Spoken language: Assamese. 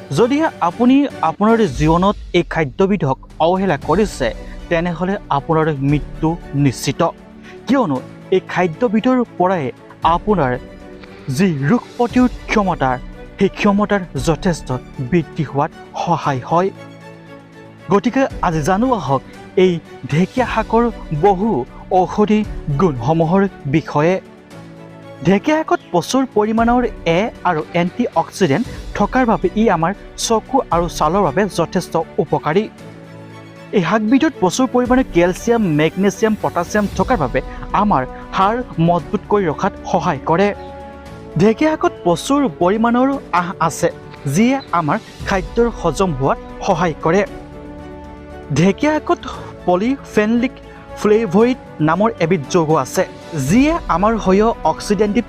যদিহে আপুনি আপোনাৰ জীৱনত এই খাদ্যবিধক অৱহেলা কৰিছে তেনেহ'লে আপোনাৰ মৃত্যু নিশ্চিত কিয়নো এই খাদ্যবিধৰ পৰাই আপোনাৰ যি ৰোগ প্ৰতিৰোধ ক্ষমতা সেই ক্ষমতাৰ যথেষ্ট বৃদ্ধি হোৱাত সহায় হয় গতিকে আজি জানো আহক এই ঢেকীয়া শাকৰ বহু ঔষধি গুণসমূহৰ বিষয়ে ঢেকীয়া শাকত প্ৰচুৰ পৰিমাণৰ এ আৰু এণ্টি অক্সিডেণ্ট থকাৰ বাবে ই আমাৰ চকু আৰু ছালৰ বাবে যথেষ্ট উপকাৰী এই শাকবিধত প্ৰচুৰ পৰিমাণে কেলছিয়াম মেগনেছিয়াম পটাছিয়াম থকাৰ বাবে আমাৰ হাড় মজবুত কৰি ৰখাত সহায় কৰে ঢেকীয়া শাকত প্ৰচুৰ পৰিমাণৰ আঁহ আছে যিয়ে আমাৰ খাদ্যৰ হজম হোৱাত সহায় কৰে ঢেকীয়া শাকত পলিফেনলিক ফ্লেভয়েড নামৰ এবিধ যৌগ আছে যিয়ে আমাৰ শৰীৰৰ অক্সিডেণ্টিভ